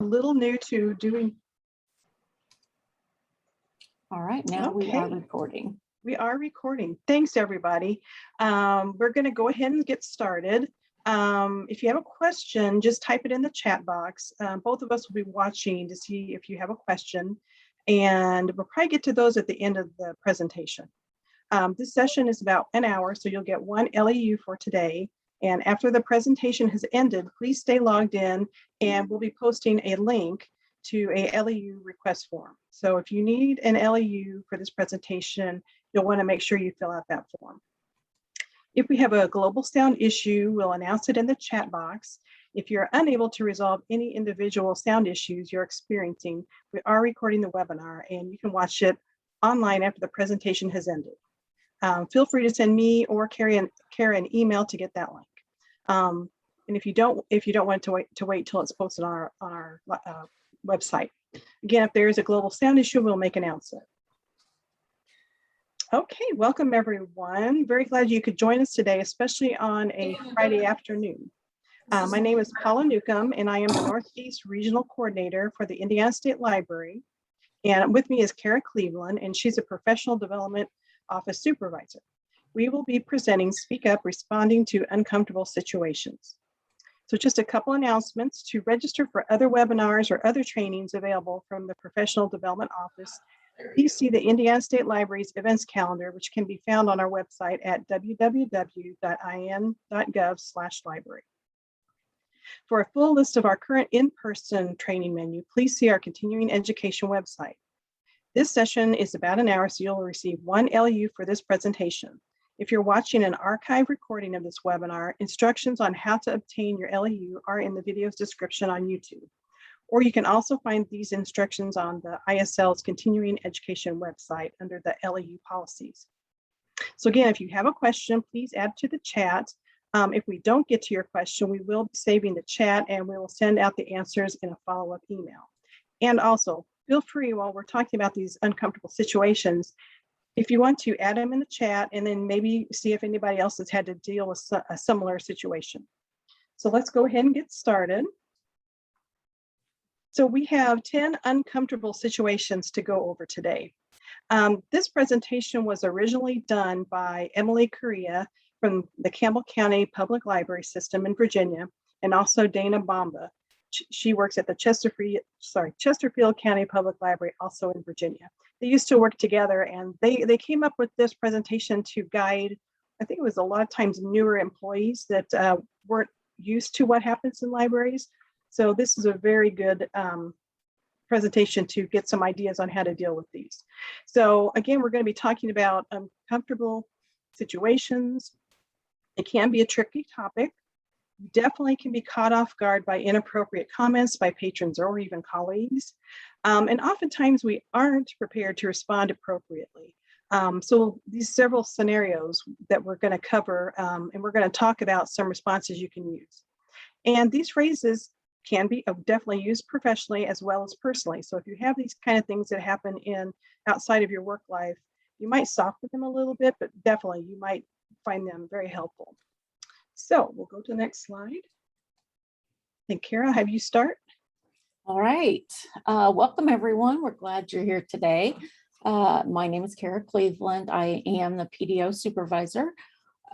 a little new to doing. All right, now we are recording. We are recording. Thanks, everybody. We're going to go ahead and get started. If you have a question, just type it in the chat box. Both of us will be watching to see if you have a question, and we'll probably get to those at the end of the presentation. This session is about an hour, so you'll get one LEU for today. And after the presentation has ended, please stay logged in, and we'll be posting a link to a LEU request form. So if you need an LEU for this presentation, you'll want to make sure you fill out that form. If we have a global sound issue, we'll announce it in the chat box. If you're unable to resolve any individual sound issues you're experiencing, we are recording the webinar, and you can watch it online after the presentation has ended. Feel free to send me or Kara an email to get that link. And if you don't want to wait till it's posted on our website. Again, if there is a global sound issue, we'll make an announcement. Okay, welcome everyone. Very glad you could join us today, especially on a Friday afternoon. My name is Paula Newcomb, and I am the Northeast Regional Coordinator for the Indiana State Library. And with me is Kara Cleveland, and she's a Professional Development Office Supervisor. We will be presenting Speak Up, Responding to Uncomfortable Situations. So just a couple announcements. To register for other webinars or other trainings available from the Professional Development Office, please see the Indiana State Library's events calendar, which can be found on our website at www.in.gov/library. For a full list of our current in-person training menu, please see our continuing education website. This session is about an hour, so you'll receive one LEU for this presentation. If you're watching an archive recording of this webinar, instructions on how to obtain your LEU are in the video's description on YouTube. Or you can also find these instructions on the ISL's continuing education website under the LEU policies. So again, if you have a question, please add to the chat. If we don't get to your question, we will be saving the chat, and we will send out the answers in a follow-up email. And also, feel free, while we're talking about these uncomfortable situations, if you want to add them in the chat and then maybe see if anybody else has had to deal with a similar situation. So let's go ahead and get started. So we have 10 uncomfortable situations to go over today. This presentation was originally done by Emily Correa from the Campbell County Public Library System in Virginia, and also Dana Bomba. She works at the Chesterfield County Public Library, also in Virginia. They used to work together, and they came up with this presentation to guide, I think it was a lot of times newer employees that weren't used to what happens in libraries. So this is a very good presentation to get some ideas on how to deal with these. So again, we're going to be talking about uncomfortable situations. It can be a tricky topic. You definitely can be caught off guard by inappropriate comments by patrons or even colleagues. And oftentimes we aren't prepared to respond appropriately. So these several scenarios that we're going to cover, and we're going to talk about some responses you can use. And these phrases can be definitely used professionally as well as personally. So if you have these kind of things that happen outside of your work life, you might soften them a little bit, but definitely you might find them very helpful. So we'll go to the next slide. And Kara, have you start? All right. Welcome, everyone. We're glad you're here today. My name is Kara Cleveland. I am the PDO supervisor.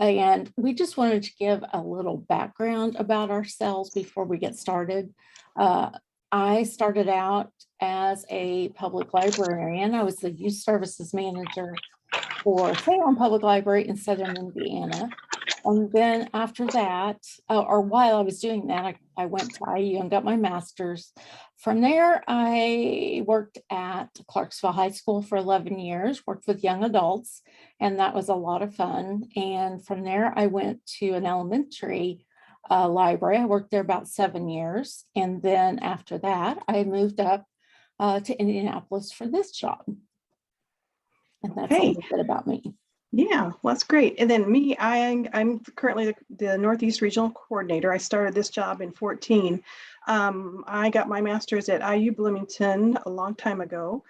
And we just wanted to give a little background about ourselves before we get started. I started out as a public librarian. I was the youth services manager for Salem Public Library in Southern Indiana. And then after that, or while I was doing that, I went to IU and got my master's. From there, I worked at Clarksville High School for 11 years, worked with young adults, and that was a lot of fun. And from there, I went to an elementary library. I worked there about 7 years. And then after that, I moved up to Indianapolis for this job. And that's a little bit about me. Yeah, well, that's great. And then me, I'm currently the Northeast Regional Coordinator. I started this job in 2014. I got my master's at IU Bloomington a long time ago.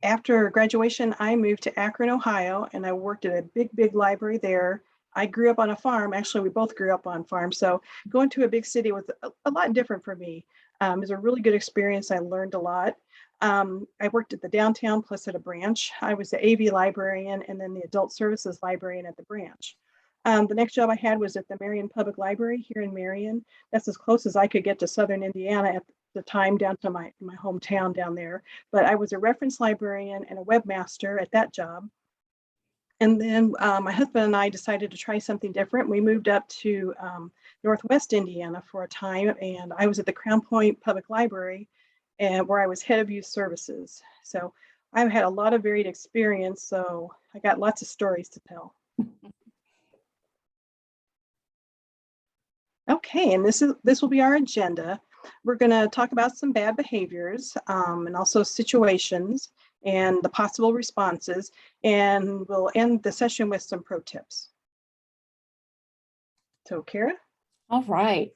After graduation, I moved to Akron, Ohio, and I worked at a big library there. I grew up on a farm. Actually, we both grew up on farms. So going to a big city was a lot different for me. It was a really good experience. I learned a lot. I worked at the downtown plus at a branch. I was the AV librarian and then the adult services librarian at the branch. The next job I had was at the Marion Public Library here in Marion. That's as close as I could get to Southern Indiana at the time, down to my hometown down there. But I was a reference librarian and a webmaster at that job. And then my husband and I decided to try something different. We moved up to Northwest Indiana for a time, and I was at the Crown Point Public Library, and where I was head of youth services. So I've had a lot of varied experience, so I got lots of stories to tell. Okay, and this will be our agenda. We're going to talk about some bad behaviors and also situations and the possible responses, and we'll end the session with some pro tips. So, Kara? All right.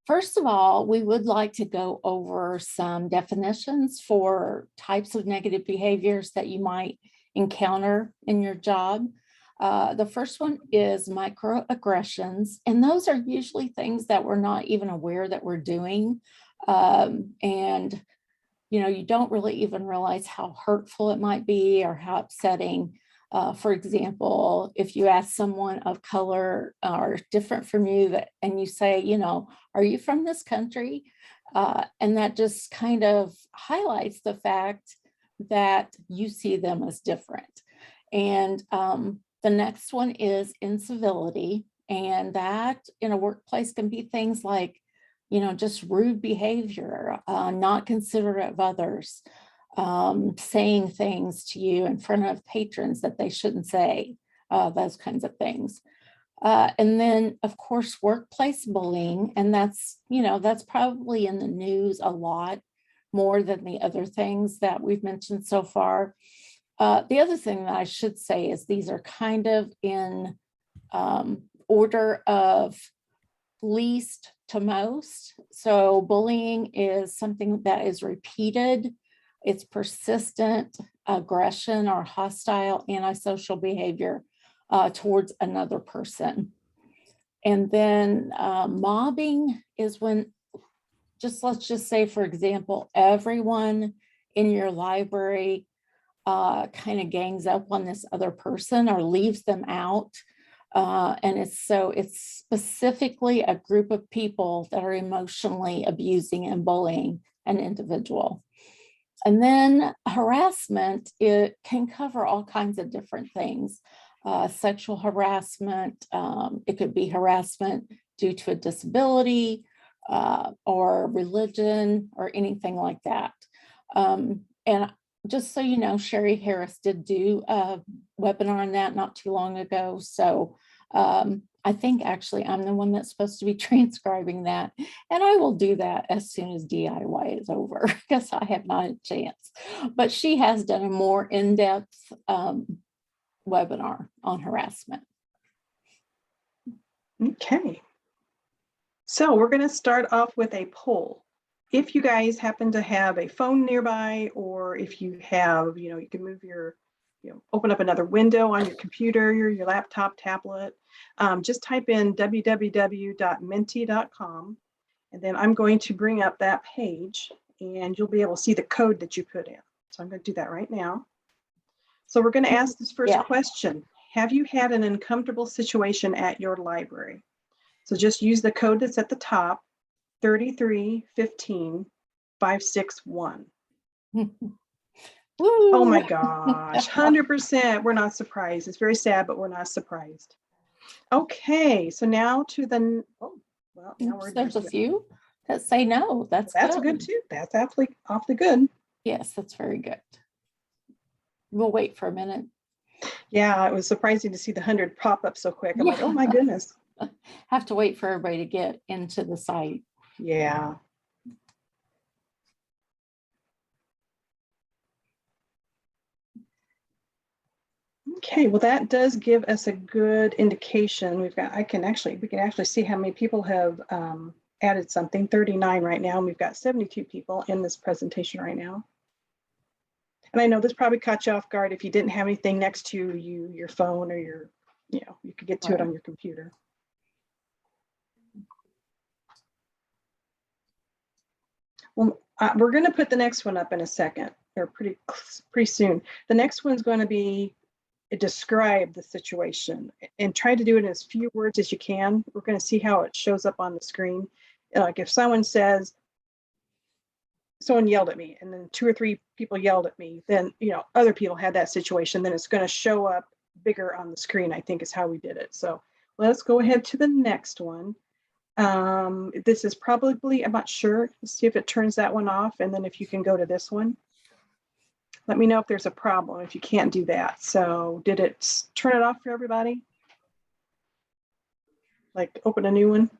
First of all, we would like to go over some definitions for types of negative behaviors that you might encounter in your job. The first one is microaggressions, and those are usually things that we're not even aware that we're doing. And you don't really even realize how hurtful it might be or how upsetting. For example, if you ask someone of color or different from you and you say, are you from this country? And that just kind of highlights the fact that you see them as different. And the next one is incivility. And that in a workplace can be things like, just rude behavior, not considerate of others, saying things to you in front of patrons that they shouldn't say, those kinds of things. And then, of course, workplace bullying. And that's probably in the news a lot more than the other things that we've mentioned so far. The other thing that I should say is these are kind of in order of least to most. So bullying is something that is repeated. It's persistent aggression or hostile antisocial behavior towards another person. And then mobbing is when, let's just say, for example, everyone in your library kind of gangs up on this other person or leaves them out. And it's specifically a group of people that are emotionally abusing and bullying an individual. And then harassment, it can cover all kinds of different things. Sexual harassment, it could be harassment due to a disability or religion or anything like that. And just so you know, Sherry Harris did do a webinar on that not too long ago. So I think actually I'm the one that's supposed to be transcribing that. And I will do that as soon as DIY is over because I have not had a chance. But she has done a more in-depth webinar on harassment. Okay. So we're going to start off with a poll. If you guys happen to have a phone nearby, or if you have, you can move your, open up another window on your computer, your laptop, tablet, just type in www.menti.com. And then I'm going to bring up that page and you'll be able to see the code that you put in. So I'm going to do that right now. So we're going to ask this first question. Have you had an uncomfortable situation at your library? So just use the code that's at the top, 3315561. Oh my gosh, 100%. We're not surprised. It's very sad, but we're not surprised. Okay, so now to the, there's a few that say no. That's good too. That's awfully good. Yes, that's very good. We'll wait for a minute. Yeah, it was surprising to see the 100 pop up so quick. I'm like, oh my goodness. Have to wait for everybody to get into the site. Yeah. Okay, well, that does give us a good indication. We can actually see how many people have added something. 39 right now, and we've got 72 people in this presentation right now. And I know this probably caught you off guard if you didn't have anything next to you, your phone or your, you could get to it on your computer. Well, we're going to put the next one up in a second, or pretty soon. The next one's going to be describe the situation and try to do it in as few words as you can. We're going to see how it shows up on the screen. Like if someone says, someone yelled at me, and then 2 or 3 people yelled at me, then, you know, other people had that situation, then it's going to show up bigger on the screen, I think is how we did it. So let's go ahead to the next one. This is probably, I'm not sure. Let's see if it turns that one off. And then if you can go to this one, let me know if there's a problem if you can't do that. So did it turn it off for everybody? Like open a new one?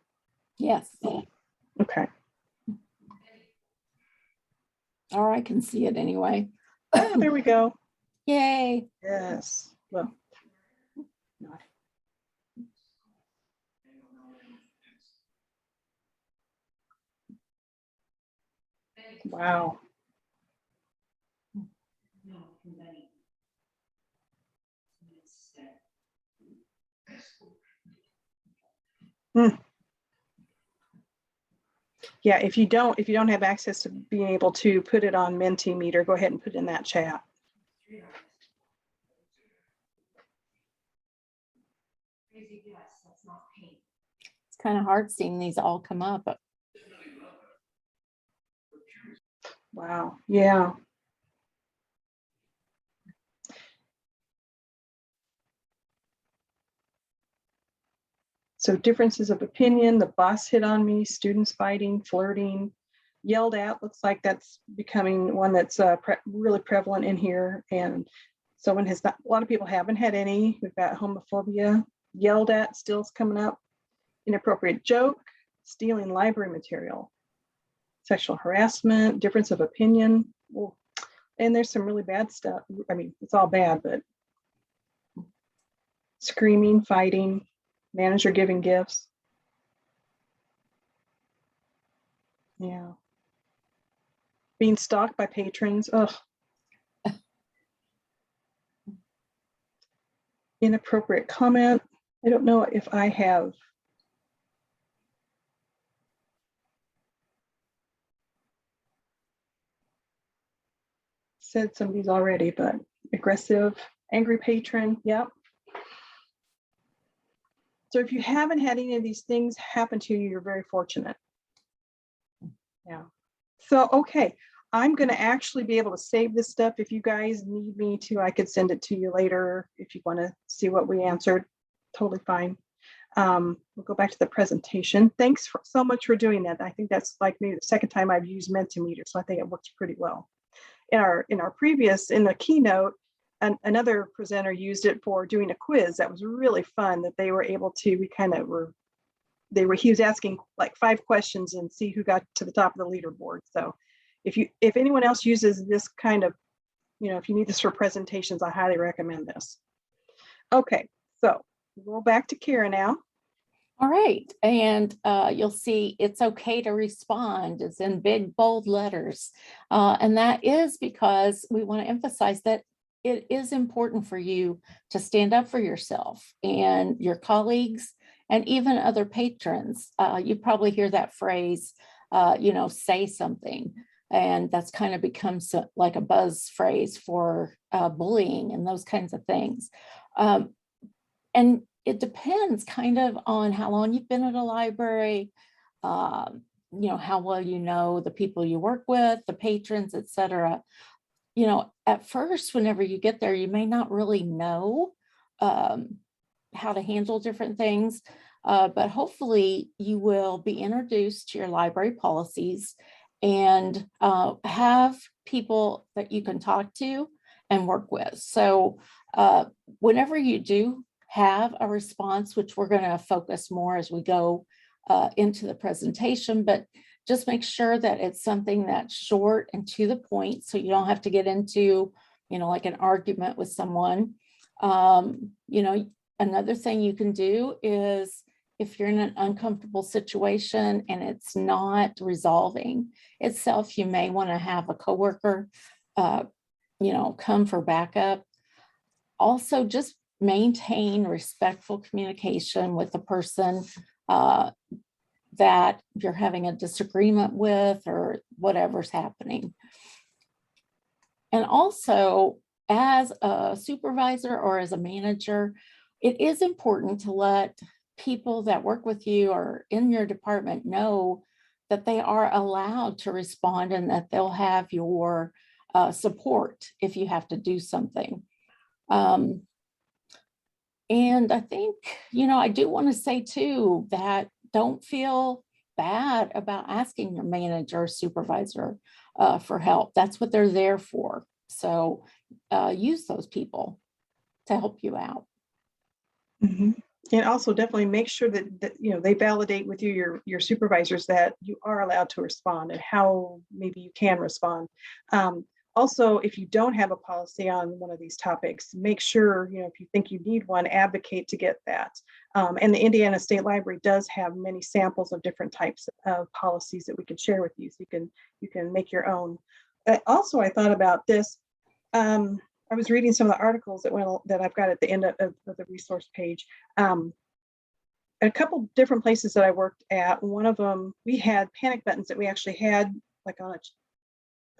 Yes. Okay. Or I can see it anyway. Oh, there we go. Yay. Yes. Well, not. Wow. Yeah, if you don't have access to being able to put it on Mentimeter, go ahead and put it in that chat. It's kind of hard seeing these all come up. Wow. Yeah. So differences of opinion, the boss hit on me, students fighting, flirting, yelled at. Looks like that's becoming one that's really prevalent in here. And someone has not, a lot of people haven't had any. We've got homophobia, yelled at, still's coming up, inappropriate joke, stealing library material, sexual harassment, difference of opinion. Well, and there's some really bad stuff. I mean, it's all bad, but screaming, fighting, manager giving gifts. Yeah. Being stalked by patrons. Ugh. Inappropriate comment. I don't know if I have said some of these already, but aggressive, angry patron. Yep. So if you haven't had any of these things happen to you, you're very fortunate. Yeah. So, okay, I'm going to actually be able to save this stuff. If you guys need me to, I could send it to you later if you want to see what we answered. Totally fine. We'll go back to the presentation. Thanks so much for doing that. I think that's like maybe the second time I've used Mentimeter, so I think it works pretty well. In our previous, in the keynote, another presenter used it for doing a quiz. That was really fun, that they were able to, he was asking like 5 questions and see who got to the top of the leaderboard. So if anyone else uses this kind of, you know, if you need this for presentations, I highly recommend this. Okay, so we'll go back to Kara now. All right, and you'll see it's okay to respond. It's in big, bold letters. And that is because we want to emphasize that it is important for you to stand up for yourself and your colleagues and even other patrons. You probably hear that phrase, you know, say something. And that's kind of becomes like a buzz phrase for bullying and those kinds of things. And it depends kind of on how long you've been at a library, you know, how well you know the people you work with, the patrons, et cetera. You know, at first, whenever you get there, you may not really know how to handle different things, but hopefully you will be introduced to your library policies and have people that you can talk to and work with. So whenever you do have a response, which we're going to focus more as we go into the presentation, but just make sure that it's something that's short and to the point, so you don't have to get into, you know, like an argument with someone. You know, another thing you can do is if you're in an uncomfortable situation and it's not resolving itself, you may want to have a coworker, you know, come for backup. Also, just maintain respectful communication with the person that you're having a disagreement with, or whatever's happening. And also, as a supervisor or as a manager, it is important to let people that work with you or in your department know that they are allowed to respond and that they'll have your support if you have to do something. And I think, I do want to say too, that don't feel bad about asking your manager or supervisor for help. That's what they're there for. So use those people to help you out. Mm-hmm. And also definitely make sure that they validate with you, your supervisors, that you are allowed to respond and how maybe you can respond. Also, if you don't have a policy on one of these topics, make sure, if you think you need one, advocate to get that. And the Indiana State Library does have many samples of different types of policies that we can share with you, so you can make your own. Also, I thought about this. I was reading some of the articles that I've got at the end of the resource page. A couple different places that I worked at, one of them, we had panic buttons that we actually had like on a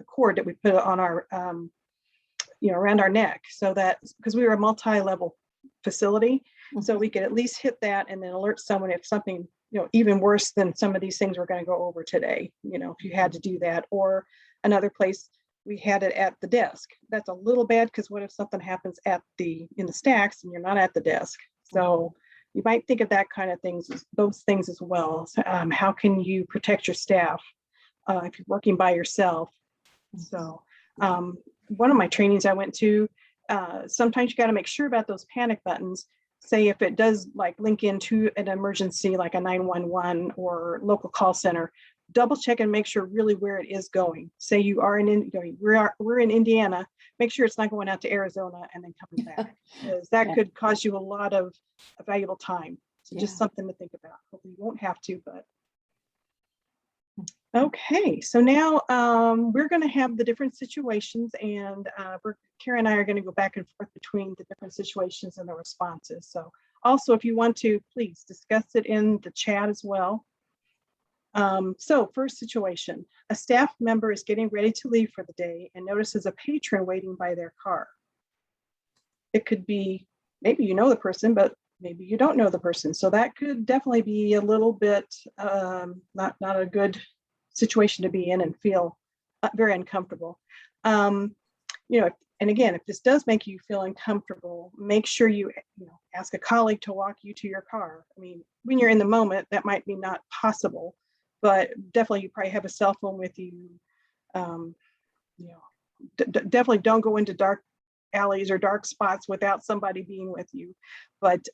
cord that we put on our, around our neck, so that, because we were a multi-level facility, so we could at least hit that and then alert someone if something, even worse than some of these things we're going to go over today, if you had to do that. Or another place, we had it at the desk. That's a little bad, because what if something happens in the stacks and you're not at the desk? So you might think of that kind of things, those things as well. So, how can you protect your staff if you're working by yourself? So one of my trainings I went to, sometimes you got to make sure about those panic buttons. Say if it does like link into an emergency like a 911 or local call center, double check and make sure really where it is going. Say you are we're in Indiana, make sure it's not going out to Arizona and then coming back, because that could cause you a lot of valuable time. So just something to think about. Hopefully you won't have to, but okay. So now we're going to have the different situations, and Kara and I are going to go back and forth between the different situations and the responses. So also, if you want to, please discuss it in the chat as well. So first situation, a staff member is getting ready to leave for the day and notices a patron waiting by their car. It could be, maybe you know the person, but maybe you don't know the person. So that could definitely be a little bit not a good situation to be in and feel very uncomfortable. And again, if this does make you feel uncomfortable, make sure you ask a colleague to walk you to your car. I mean, when you're in the moment, that might be not possible, but definitely you probably have a cell phone with you. Definitely don't go into dark alleys or dark spots without somebody being with you. But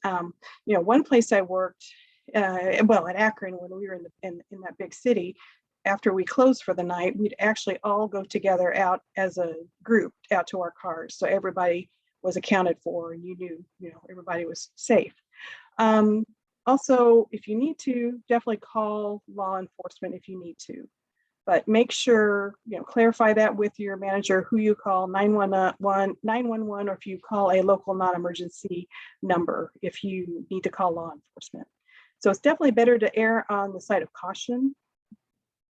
one place I worked, at Akron, when we were in that big city, after we closed for the night, we'd actually all go together out as a group out to our cars. So everybody was accounted for, and you knew, everybody was safe. Also, if you need to, definitely call law enforcement if you need to. But make sure, clarify that with your manager, who you call, 911, or if you call a local non-emergency number if you need to call law enforcement. So it's definitely better to err on the side of caution.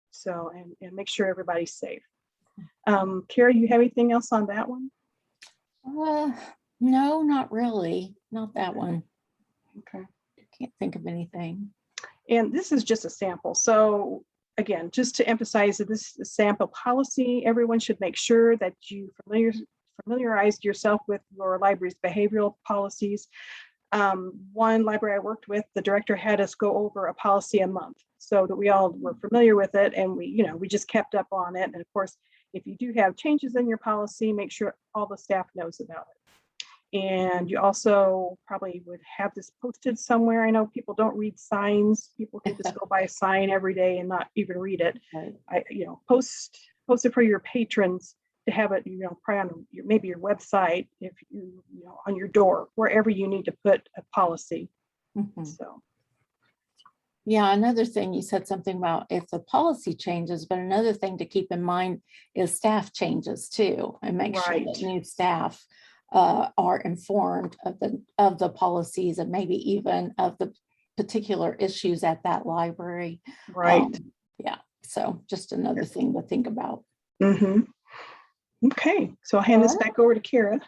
So, and make sure everybody's safe. Kara, you have anything else on that one? No, not really. Not that one. Okay. Can't think of anything. And this is just a sample. So again, just to emphasize that this is a sample policy, everyone should make sure that you familiarize yourself with your library's behavioral policies. One library I worked with, the director had us go over a policy a month so that we all were familiar with it, and we just kept up on it. And of course, if you do have changes in your policy, make sure all the staff knows about it. And you also probably would have this posted somewhere. I know people don't read signs. People can just go by a sign every day and not even read it. Right. Post it for your patrons to have it, probably on maybe your website, if on your door, wherever you need to put a policy. Mm-hmm. So. Yeah, another thing, you said something about if the policy changes, but another thing to keep in mind is staff changes too, and make sure that new staff are informed of the policies and maybe even of the particular issues at that library. Right. Yeah. So just another thing to think about. Mm-hmm. Okay, so I'll hand this back over to Kara.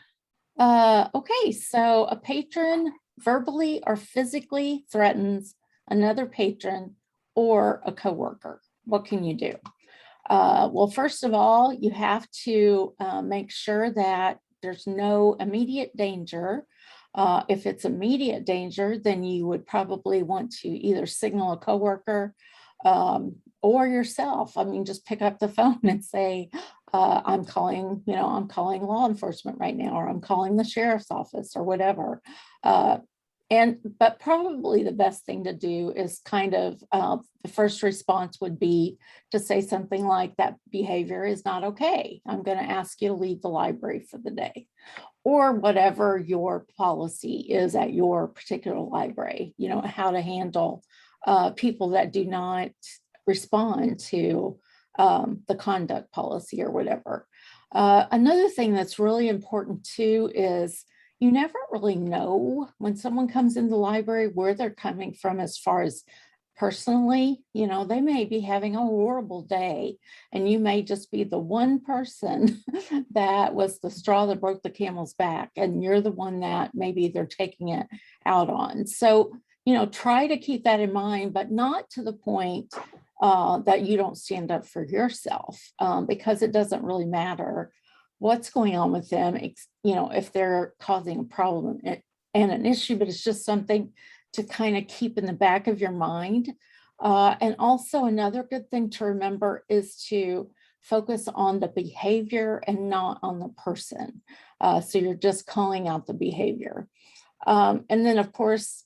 Okay, so a patron verbally or physically threatens another patron or a coworker. What can you do? Well, first of all, you have to make sure that there's no immediate danger. If it's immediate danger, then you would probably want to either signal a coworker or yourself. I mean, just pick up the phone and say, I'm calling law enforcement right now, or I'm calling the sheriff's office or whatever. But probably the best thing to do is kind of the first response would be to say something like, that behavior is not okay. I'm going to ask you to leave the library for the day, or whatever your policy is at your particular library, how to handle people that do not respond to the conduct policy or whatever. Another thing that's really important too is you never really know when someone comes in the library where they're coming from as far as personally. They may be having a horrible day, and you may just be the one person that was the straw that broke the camel's back, and you're the one that maybe they're taking it out on. So, try to keep that in mind, but not to the point that you don't stand up for yourself, because it doesn't really matter what's going on with them, if they're causing a problem and an issue, but it's just something to kind of keep in the back of your mind. And also another good thing to remember is to focus on the behavior and not on the person. So you're just calling out the behavior. And then of course,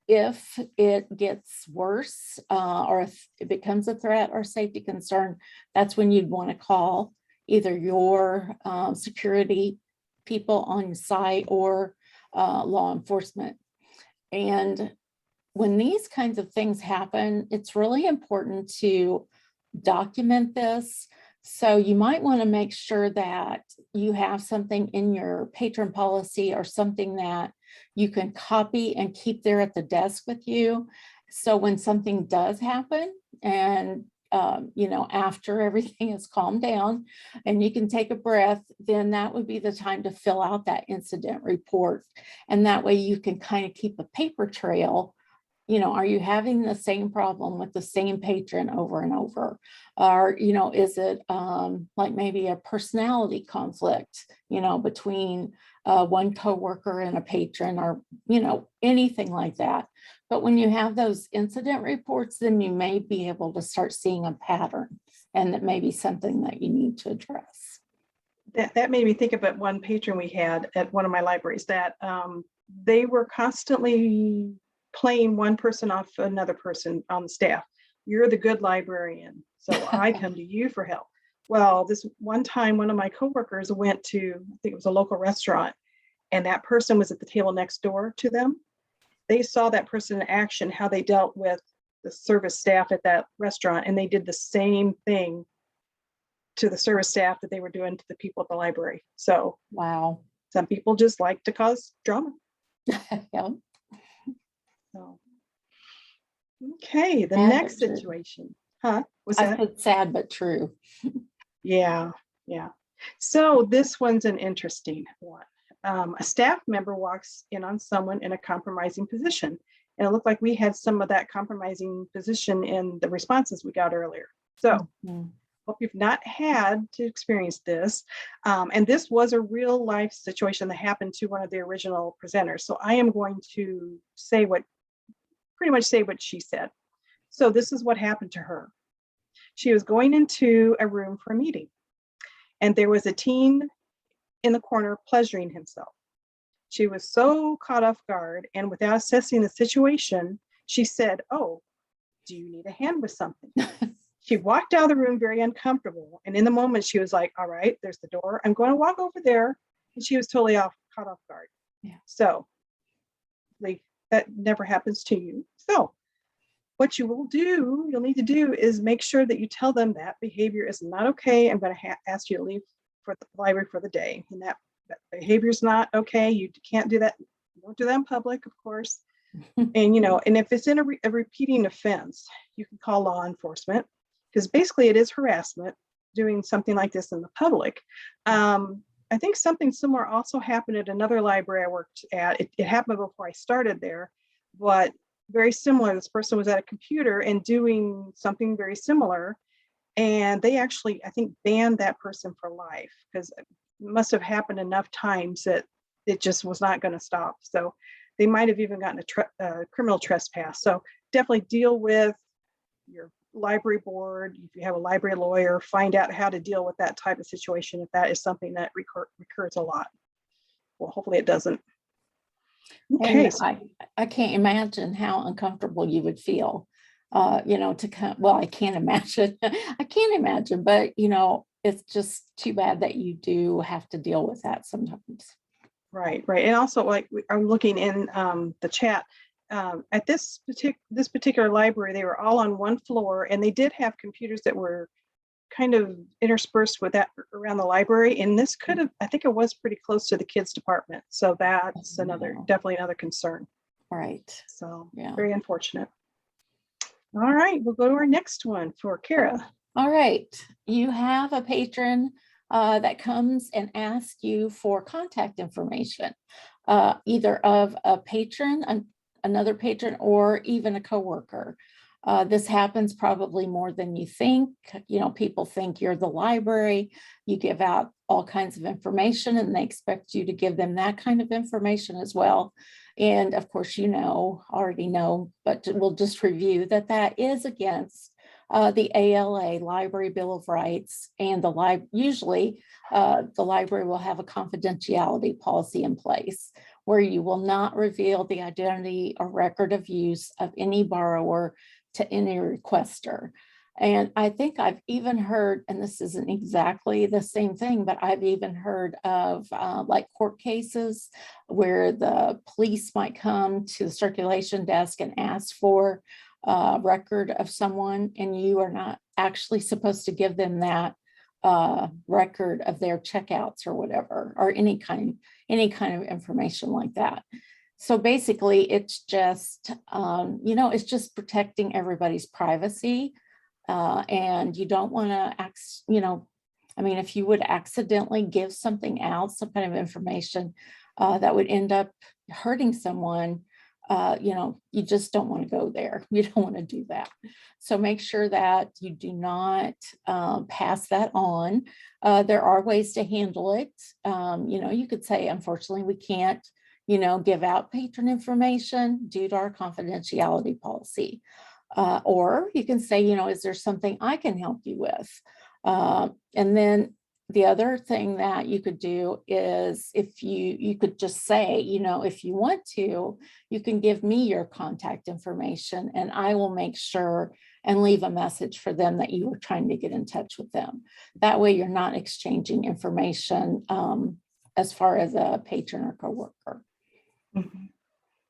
if it gets worse, or if it becomes a threat or safety concern, that's when you'd want to call either your security people on site or law enforcement. And when these kinds of things happen, it's really important to document this. So you might want to make sure that you have something in your patron policy or something that you can copy and keep there at the desk with you. So when something does happen, and after everything is calmed down and you can take a breath, then that would be the time to fill out that incident report. And that way you can kind of keep a paper trail. Are you having the same problem with the same patron over and over? Or, is it like maybe a personality conflict, between one coworker and a patron, or, anything like that. But when you have those incident reports, then you may be able to start seeing a pattern, and that may be something that you need to address. That made me think about one patron we had at one of my libraries that they were constantly playing one person off another person on the staff. You're the good librarian, so I come to you for help. Well, this one time, one of my coworkers went to, I think it was a local restaurant, and that person was at the table next door to them. They saw that person in action, how they dealt with the service staff at that restaurant, and they did the same thing to the service staff that they were doing to the people at the library. So, wow, some people just like to cause drama. Yeah. So, okay, the Sad next but true. situation, was I that? said sad but true. Yeah. So this one's an interesting one. A staff member walks in on someone in a compromising position, and it looked like we had some of that compromising position in the responses we got earlier. So, hope you've not had to experience this. And this was a real life situation that happened to one of the original presenters. So I am going to pretty much say what she said. So this is what happened to her. She was going into a room for a meeting, and there was a teen in the corner pleasuring himself. She was so caught off guard, and without assessing the situation, she said, "Oh, do you need a hand with something?" She walked out of the room very uncomfortable, and in the moment she was like, "All right, there's the door. I'm going to walk over there." And she was totally caught off guard. Yeah. So that never happens to you. So what you'll need to do is make sure that you tell them that behavior is not okay. I'm going to ask you to leave for the library for the day. And that behavior is not okay. You can't do that. Don't do that in public, of course. And, and if it's in a repeating offense, you can call law enforcement. because basically it is harassment doing something like this in the public. I think something similar also happened at another library I worked at. It happened before I started there, but very similar. This person was at a computer and doing something very similar. And they actually, I think, banned that person for life because it must have happened enough times that it just was not going to stop. So they might have even gotten a criminal trespass. So definitely deal with your library board. If you have a library lawyer, find out how to deal with that type of situation if that is something that recurs a lot. Well, hopefully it doesn't. Okay. And I can't imagine how uncomfortable you would feel, to come. Well, I can't imagine. I can't imagine, but it's just too bad that you do have to deal with that sometimes. Right. And also, like I'm looking in the chat, at this particular library, they were all on one floor, and they did have computers that were kind of interspersed with that around the library. And this could have, I think it was pretty close to the kids department. So that's definitely another concern. Right. So yeah, very unfortunate. All right, we'll go to our next one for Kara. All right. You have a patron that comes and asks you for contact information, either of a patron, another patron, or even a coworker. This happens probably more than you think. People think you're the library. You give out all kinds of information and they expect you to give them that kind of information as well. And of course, already know, but we'll just review that is against the ALA, Library Bill of Rights, and usually the library will have a confidentiality policy in place where you will not reveal the identity or record of use of any borrower to any requester. And I think I've even heard, and this isn't exactly the same thing, but I've even heard of like court cases where the police might come to the circulation desk and ask for a record of someone, and you are not actually supposed to give them that record of their checkouts or whatever, or any kind of information like that. So basically, it's just, it's just protecting everybody's privacy. And you don't want to, if you would accidentally give something out, some kind of information that would end up hurting someone, you just don't want to go there. You don't want to do that. So make sure that you do not pass that on. There are ways to handle it. You could say, unfortunately, we can't, give out patron information due to our confidentiality policy. Or you can say, is there something I can help you with? And then the other thing that you could do is if you could just say, if you want to, you can give me your contact information and I will make sure and leave a message for them that you were trying to get in touch with them. That way you're not exchanging information as far as a patron or coworker. Mm-hmm.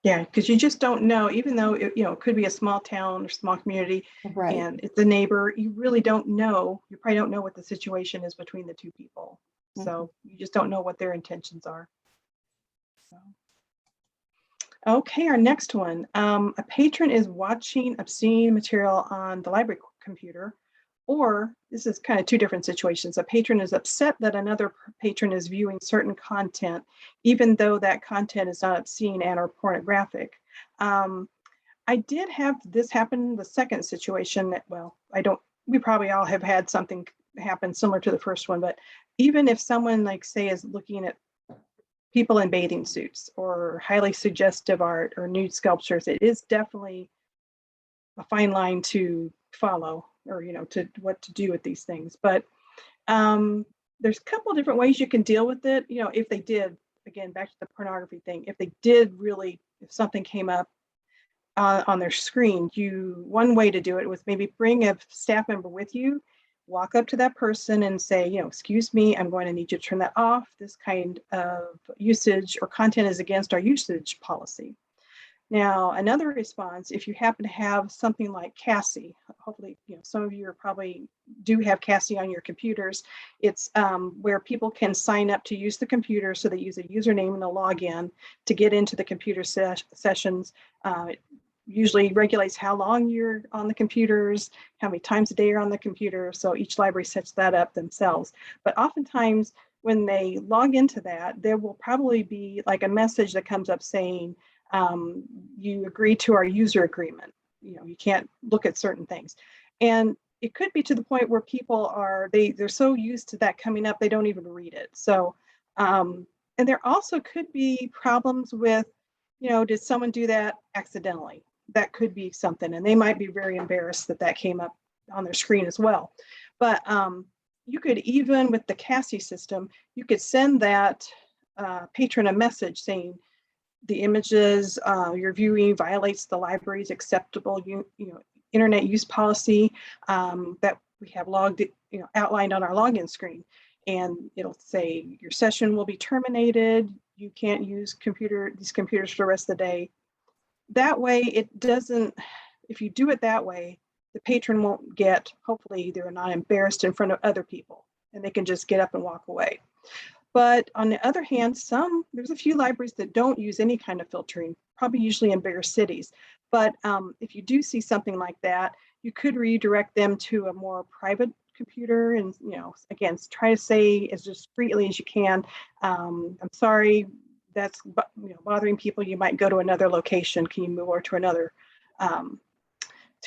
Yeah, because you just don't know, even though it could be a small town or small community, right, and it's a neighbor, you really don't know. You probably don't know what the situation is between the two people. Mm-hmm. So you just don't know what their intentions are. So. Okay, our next one. A patron is watching obscene material on the library computer, or this is kind of two different situations. A patron is upset that another patron is viewing certain content, even though that content is not obscene and or pornographic. I did have this happen in the second situation. We probably all have had something happen similar to the first one, but even if someone say is looking at people in bathing suits or highly suggestive art or nude sculptures, it is definitely a fine line to follow, or to what to do with these things. But there's a couple of different ways you can deal with it. If they did, again, back to the pornography thing, if something came up on their screen, one way to do it was maybe bring a staff member with you, walk up to that person and say, excuse me, I'm going to need you to turn that off. This kind of usage or content is against our usage policy. Now, another response, if you happen to have something like Cassie, hopefully, some of you probably do have Cassie on your computers. It's where people can sign up to use the computer, so they use a username and a login to get into the computer sessions. usually regulates how long you're on the computers, how many times a day you're on the computer. So each library sets that up themselves. But oftentimes when they log into that, there will probably be like a message that comes up saying, you agree to our user agreement. You can't look at certain things. And it could be to the point where people they're so used to that coming up, they don't even read it. So, and there also could be problems with, did someone do that accidentally? That could be something, and they might be very embarrassed that came up on their screen as well. But you could, even with the CASI system, you could send that patron a message saying the images you're viewing violates the library's acceptable internet use policy that we have outlined on our login screen. And it'll say your session will be terminated. You can't use these computers for the rest of the day. That way, it doesn't, if you do it that way, the patron won't hopefully they're not embarrassed in front of other people and they can just get up and walk away. But on the other hand, there's a few libraries that don't use any kind of filtering, probably usually in bigger cities. But if you do see something like that, you could redirect them to a more private computer and, again, try to say as discreetly as you can, I'm sorry, that's bothering people. You might go to another location. Can you move over to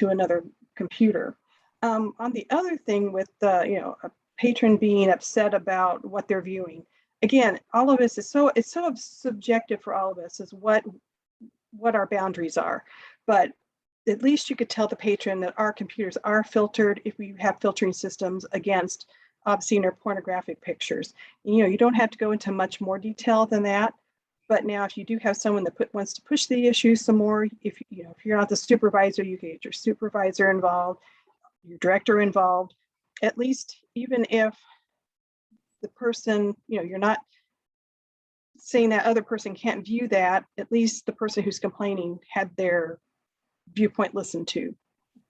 another computer? On the other thing with a patron being upset about what they're viewing, again, all of this it's so subjective for all of us is what our boundaries are. But at least you could tell the patron that our computers are filtered if we have filtering systems against obscene or pornographic pictures. You don't have to go into much more detail than that. But now, if you do have someone that wants to push the issue some more, if you're not the supervisor, you can get your supervisor involved, your director involved. At least, even if the person, you're not saying that other person can't view that, at least the person who's complaining had their viewpoint listened to.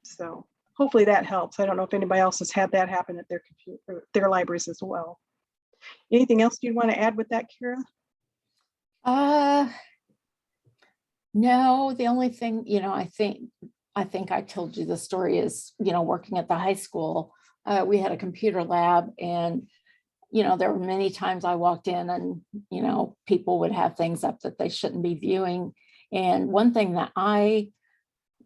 So hopefully that helps. I don't know if anybody else has had that happen at their libraries as well. Anything else you'd want to add with that, Kira? No, the only thing, I think I told you the story is, working at the high school, we had a computer lab and, there were many times I walked in and, people would have things up that they shouldn't be viewing. And one thing that I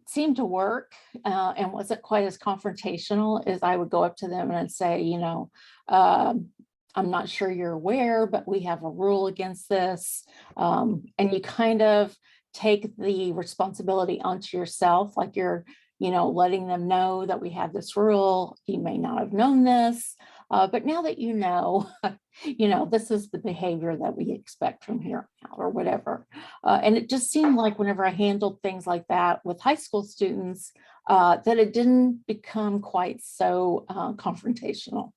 seemed to work and wasn't quite as confrontational is I would go up to them and say, I'm not sure you're aware, but we have a rule against this. And you kind of take the responsibility onto yourself, like you're, letting them know that we have this rule. You may not have known this, but now that this is the behavior that we expect from here out or whatever. And it just seemed like whenever I handled things like that with high school students, that it didn't become quite so confrontational.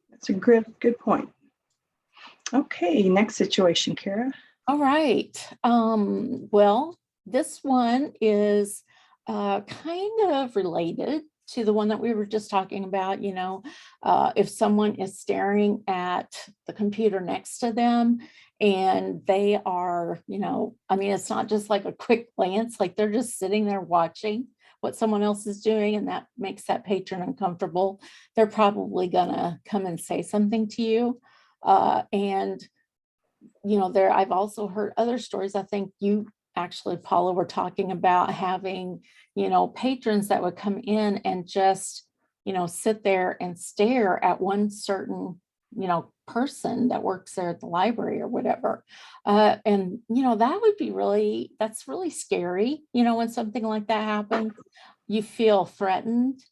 That's a good point. Okay, next situation, Kara. All right. Well, this one is kind of related to the one that we were just talking about. If someone is staring at the computer next to them and they are, it's not just like a quick glance, like they're just sitting there watching what someone else is doing, and that makes that patron uncomfortable. They're probably gonna come and say something to you. And I've also heard other stories. I think you actually, Paula, were talking about having, patrons that would come in and just, sit there and stare at one certain, person that works there at the library or whatever. And, that would be that's really scary. When something like that happens, you feel threatened.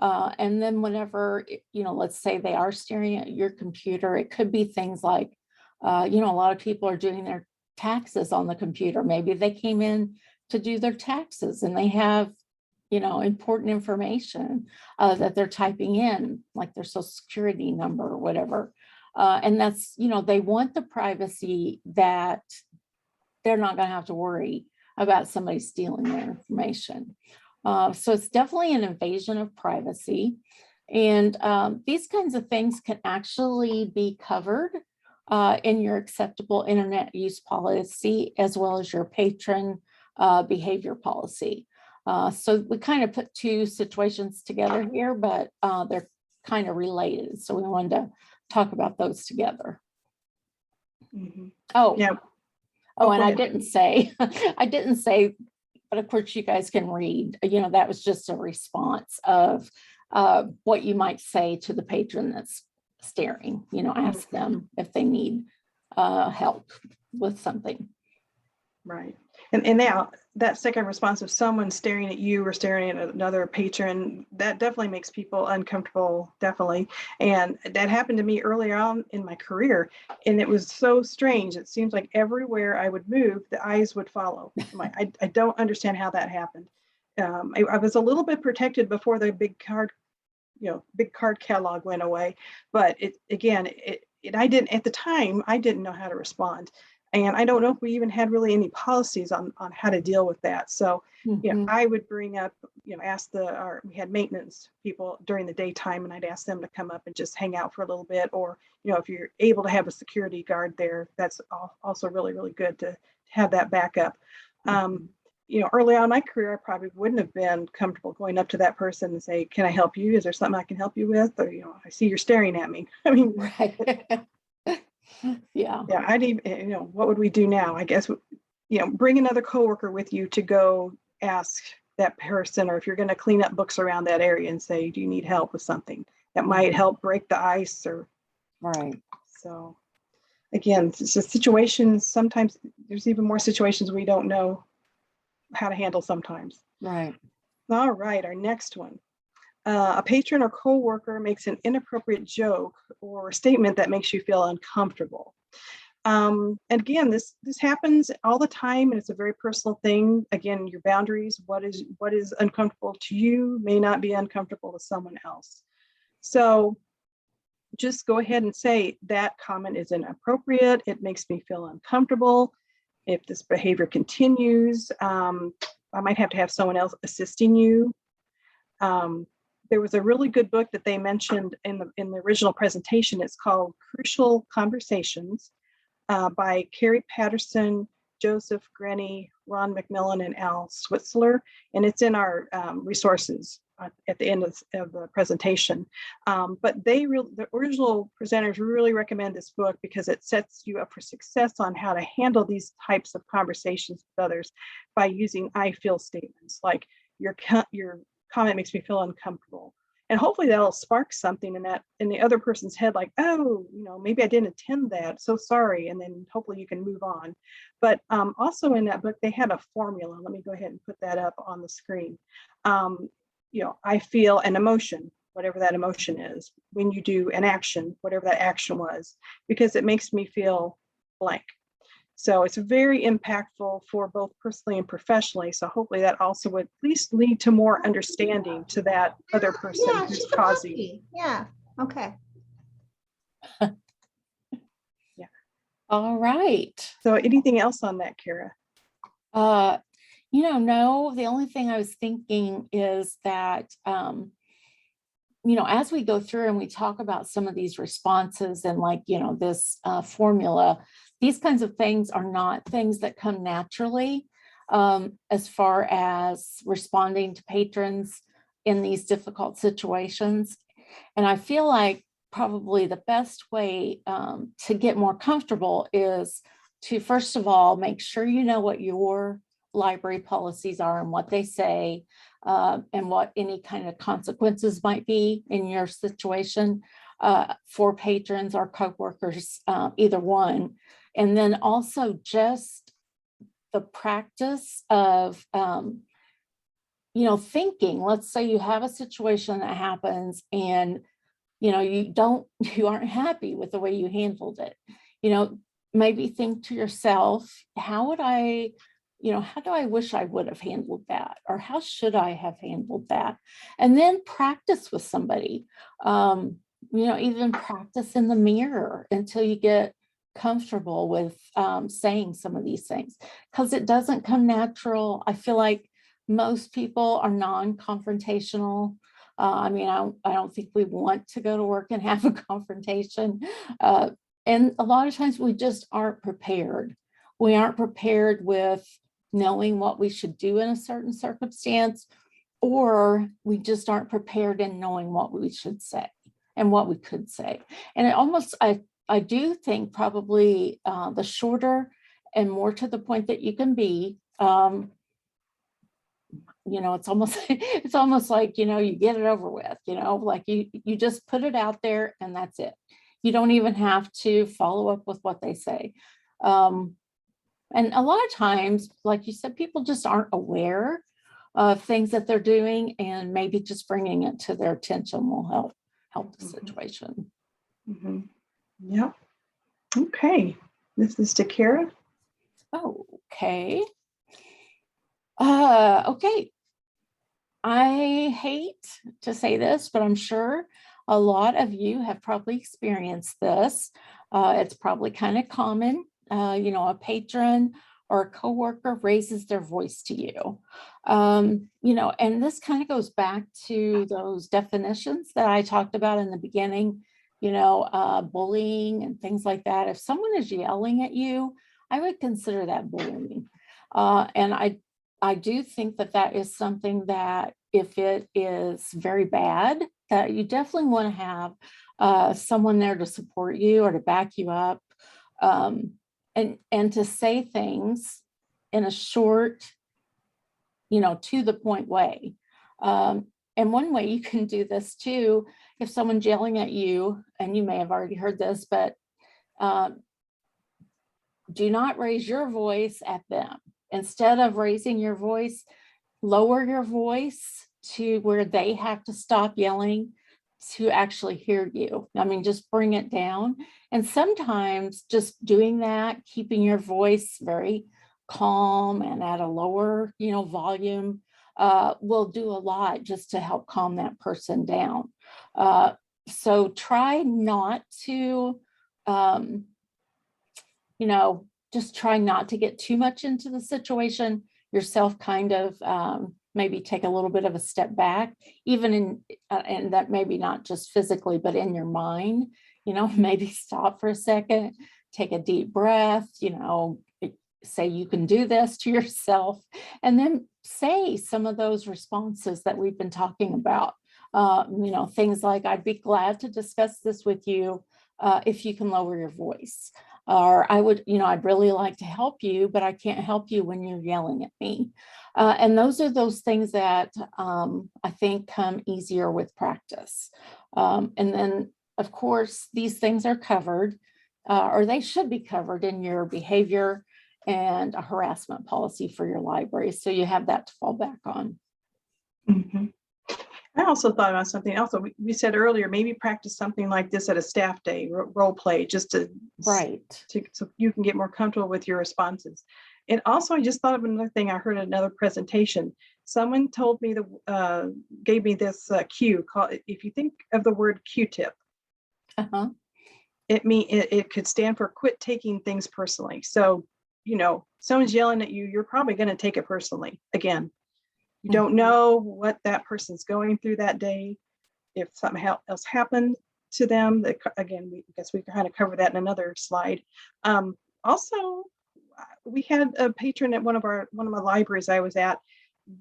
And then whenever, let's say they are staring at your computer, it could be things like, a lot of people are doing their taxes on the computer. Maybe they came in to do their taxes and they have, important information that they're typing in, like their social security number or whatever. And that's, they want the privacy that they're not going to have to worry about somebody stealing their information. So it's definitely an invasion of privacy. And these kinds of things can actually be covered in your acceptable internet use policy, as well as your patron behavior policy. So we kind of put two situations together here, but they're kind of related. So we wanted to talk about those together. Mm-hmm. Oh, yeah. And I didn't say, but of course you guys can read, that was just a response of what you might say to the patron that's staring, ask them if they need help with something. Right. And now that second response of someone staring at you or staring at another patron, that definitely makes people uncomfortable, definitely. And that happened to me earlier on in my career. And it was so strange. It seems like everywhere I would move, the eyes would follow. I don't understand how that happened. I was a little bit protected before the big card catalog went away. But I didn't, at the time, I didn't know how to respond. And I don't know if we even had really any policies on how to deal with that. So, I would bring up, ask we had maintenance people during the daytime, and I'd ask them to come up and just hang out for a little bit. Or, if you're able to have a security guard there, that's also really, really good to have that backup. Early on in my career, I probably wouldn't have been comfortable going up to that person and say, "Can I help you? Is there something I can help you with?" Or, I see you're staring at me. I mean, right. Yeah. I'd even, what would we do now? I guess, bring another coworker with you to go ask that person, or if you're going to clean up books around that area and say, "Do you need help with something?" That might help break the ice. Or right. So again, it's just situations. Sometimes there's even more situations we don't know how to handle sometimes. Right. All right, our next one. A patron or coworker makes an inappropriate joke or statement that makes you feel uncomfortable. And again, this happens all the time, and it's a very personal thing. Again, your boundaries, what is uncomfortable to you may not be uncomfortable to someone else. So just go ahead and say that comment is inappropriate. It makes me feel uncomfortable. If this behavior continues, I might have to have someone else assisting you. There was a really good book that they mentioned in the original presentation. It's called Crucial Conversations by Carrie Patterson, Joseph Grenny, Ron McMillan, and Al Switzler. And it's in our resources at the end of the presentation. But the original presenters really recommend this book because it sets you up for success on how to handle these types of conversations with others by using I feel statements, like your comment makes me feel uncomfortable. And hopefully that'll spark something in the other person's head, like, "Oh, maybe I didn't intend that. So sorry." And then hopefully you can move on. But also in that book, they had a formula. Let me go ahead and put that up on the screen. I feel an emotion, whatever that emotion is, when you do an action, whatever that action was, because it makes me feel blank. So it's very impactful for both personally and professionally. So hopefully that also would at least lead to more understanding to that other person who's causing. Yeah. Okay. Yeah. All right. So anything else on that, Kara? No, the only thing I was thinking is that, as we go through and we talk about some of these responses and this formula, these kinds of things are not things that come naturally as far as responding to patrons in these difficult situations. And I feel like probably the best way to get more comfortable is to, first of all, make sure you know what your library policies are and what they say, and what any kind of consequences might be in your situation for patrons or coworkers, either one. And then also just the practice of, thinking. Let's say you have a situation that happens and, you aren't happy with the way you handled it. Maybe think to yourself, how do I wish I would have handled that? Or how should I have handled that? And then practice with somebody, even practice in the mirror until you get comfortable with saying some of these things, because it doesn't come natural. I feel like most people are non-confrontational. I don't think we want to go to work and have a confrontation. And a lot of times we just aren't prepared. We aren't prepared with knowing what we should do in a certain circumstance, or we just aren't prepared in knowing what we should say and what we could say. And it almost, I do think probably the shorter and more to the point that you can be, it's almost like, you get it over with, like you just put it out there and that's it. You don't even have to follow up with what they say. And a lot of times, like you said, people just aren't aware of things that they're doing, and maybe just bringing it to their attention will help the situation. Mm-hmm. Yep. Okay. This is to Kara. Okay. Okay. I hate to say this, but I'm sure a lot of you have probably experienced this. It's probably kind of common. A patron or a coworker raises their voice to you. And this kind of goes back to those definitions that I talked about in the beginning, bullying and things like that. If someone is yelling at you, I would consider that bullying. And I do think that is something that, if it is very bad, that you definitely want to have someone there to support you or to back you up, and to say things in a short, to the point way. And one way you can do this too, if someone's yelling at you, and you may have already heard this, but do not raise your voice at them. Instead of raising your voice, lower your voice to where they have to stop yelling to actually hear you. I mean, just bring it down. And sometimes just doing that, keeping your voice very calm and at a lower, volume, will do a lot just to help calm that person down. So try not to, just try not to get too much into the situation yourself, kind of maybe take a little bit of a step back, even in, and that maybe not just physically, but in your mind, maybe stop for a second, take a deep breath, say you can do this to yourself, and then say some of those responses that we've been talking about. Things like, I'd be glad to discuss this with you if you can lower your voice. Or I'd really like to help you, but I can't help you when you're yelling at me. And those are those things that I think come easier with practice. And then, of course, these things are covered, or they should be covered in your behavior and a harassment policy for your library. So you have that to fall back on. Mm-hmm. I also thought about something else. We said earlier, maybe practice something like this at a staff day, role play, just to so you can get more comfortable with your responses. And also, I just thought of another thing. I heard another presentation. Someone told me gave me this cue called, if you think of the word Q-tip, it could stand for quit taking things personally. So, someone's yelling at you, you're probably going to take it personally. Again, you don't know what that person's going through that day. If something else happened to them, again, I guess we kind of cover that in another slide. Also, we had a patron at one of my libraries I was at,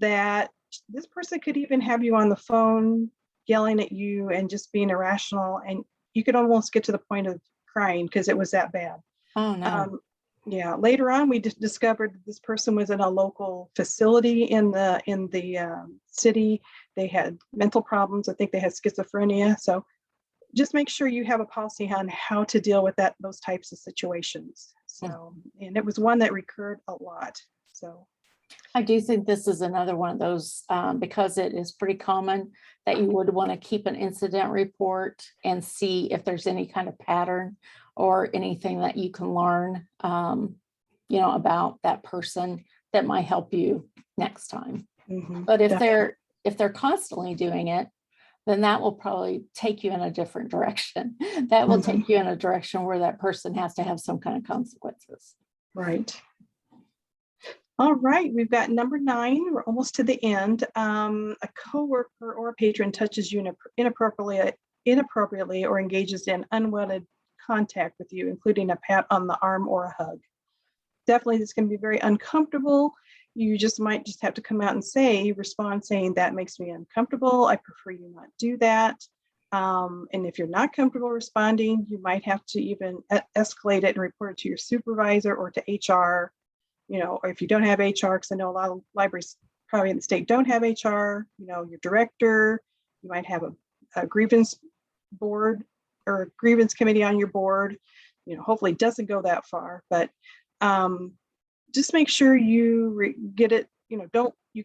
that this person could even have you on the phone yelling at you and just being irrational, and you could almost get to the point of crying because it was that bad. Oh no. Yeah, later on we discovered this person was in a local facility in the city. They had mental problems. I think they had schizophrenia. So just make sure you have a policy on how to deal with those types of situations. So, and it was one that recurred a lot. So I do think this is another one of those, because it is pretty common, that you would want to keep an incident report and see if there's any kind of pattern or anything that you can learn, about that person that might help you next time. But if they're constantly doing it, then that will probably take you in a different direction. That will take you in a direction where that person has to have some kind of consequences. Right. All right, we've got number 9. We're almost to the end. A coworker or a patron touches you inappropriately or engages in unwanted contact with you, including a pat on the arm or a hug. Definitely, this can be very uncomfortable. you might just have to come out and respond saying that makes me uncomfortable. I prefer you not do that. And if you're not comfortable responding, you might have to even escalate it and report it to your supervisor or to HR, or if you don't have HR, because I know a lot of libraries probably in the state don't have HR, your director, you might have a grievance board or a grievance committee on your board, hopefully it doesn't go that far, but just make sure you get it, you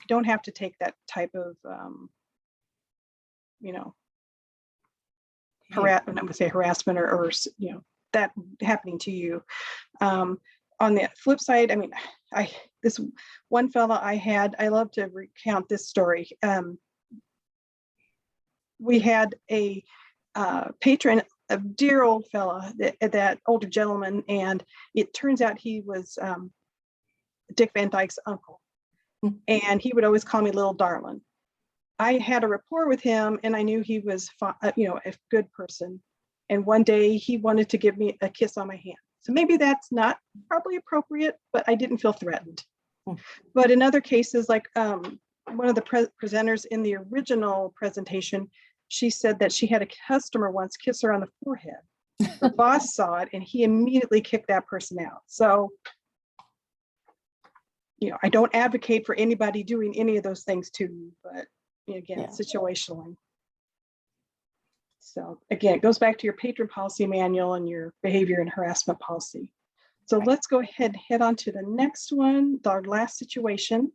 don't have to take that type of, I'm going to say harassment or that happening to you. On the flip side, I mean, this one fella I love to recount this story. We had a patron, a dear old fella, that older gentleman, and it turns out he was Dick Van Dyke's uncle. And he would always call me little darling. I had a rapport with him and I knew he was, a good person. And one day he wanted to give me a kiss on my hand. So maybe that's not probably appropriate, but I didn't feel threatened. But in other cases, like one of the presenters in the original presentation, she said that she had a customer once kiss her on the forehead. Her boss saw it and he immediately kicked that person out. So, I don't advocate for anybody doing any of those things to you, but again, situationally. So again, it goes back to your patron policy manual and your behavior and harassment policy. So let's go ahead and head on to the next one, our last situation.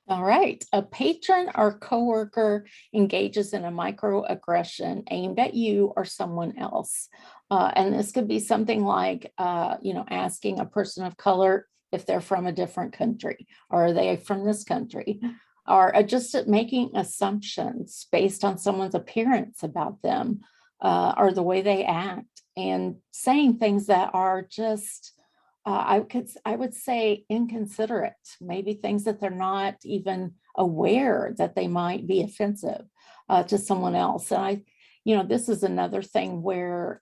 All right. A patron or coworker engages in a microaggression aimed at you or someone else. And this could be something like, asking a person of color if they're from a different country, or are they from this country, or just making assumptions based on someone's appearance about them, or the way they act, and saying things that are just, I would say inconsiderate, maybe things that they're not even aware that they might be offensive to someone else. And this is another thing where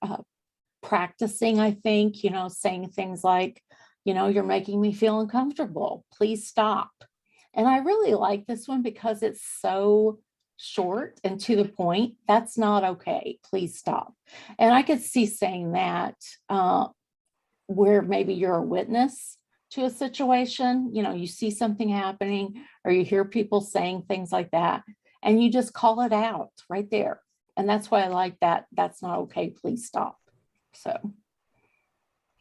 practicing, I think, saying things like, you're making me feel uncomfortable, please stop. And I really like this one because it's so short and to the point. That's not okay, please stop. And I could see saying that where maybe you're a witness to a situation, you see something happening or you hear people saying things like that, and you just call it out right there. And that's why I like that. That's not okay, please stop. So,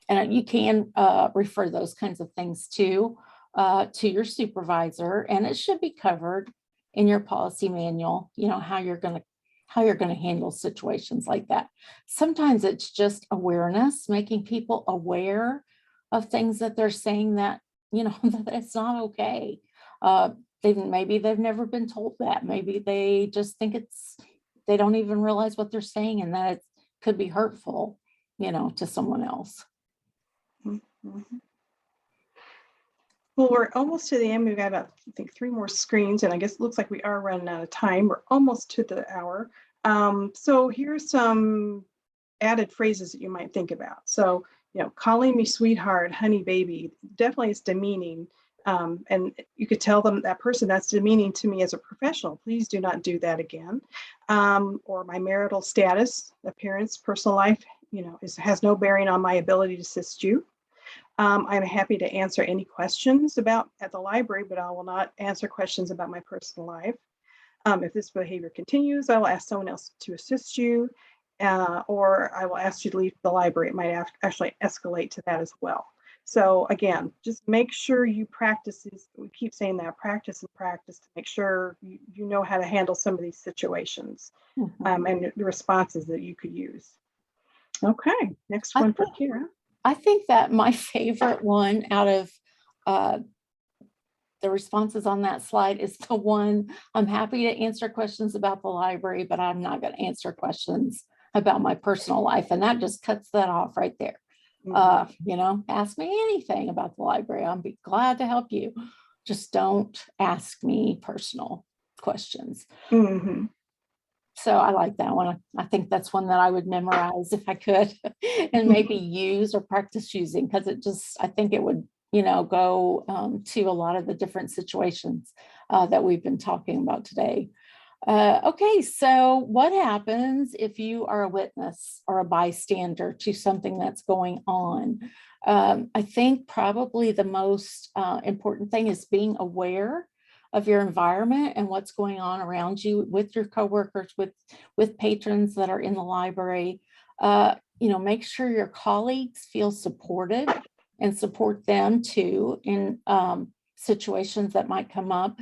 and you can refer those kinds of things to your supervisor, and it should be covered in your policy manual, how you're going to handle situations like that. Sometimes it's just awareness, making people aware of things that they're saying that, that it's not okay. Maybe they've never been told that. Maybe they just think they don't even realize what they're saying, and that it could be hurtful, to someone else. Mm-hmm. Well, we're almost to the end. We've got about, I think, 3 more screens, and I guess it looks like we are running out of time. We're almost to the hour. So here's some added phrases that you might think about. So, calling me sweetheart, honey, baby, definitely is demeaning. And you could tell that person, that's demeaning to me as a professional. Please do not do that again. Or my marital status, appearance, personal life, has no bearing on my ability to assist you. I'm happy to answer any questions at the library, but I will not answer questions about my personal life. If this behavior continues, I will ask someone else to assist you, or I will ask you to leave the library. It might actually escalate to that as well. So again, just make sure you practice this. We keep saying that, practice and practice to make sure you know how to handle some of these situations, and the responses that you could use. Okay, next one for Kira. I think that my favorite one out of the responses on that slide is the one, I'm happy to answer questions about the library, but I'm not going to answer questions about my personal life. And that just cuts that off right there. Ask me anything about the library. I'll be glad to help you. Just don't ask me personal questions. Mm-hmm. So I like that one. I think that's one that I would memorize if I could and maybe use or practice using, because I think it would go to a lot of the different situations that we've been talking about today. Okay, so what happens if you are a witness or a bystander to something that's going on? I think probably the most important thing is being aware of your environment and what's going on around you with your coworkers, with patrons that are in the library. Make sure your colleagues feel supported and support them too in situations that might come up.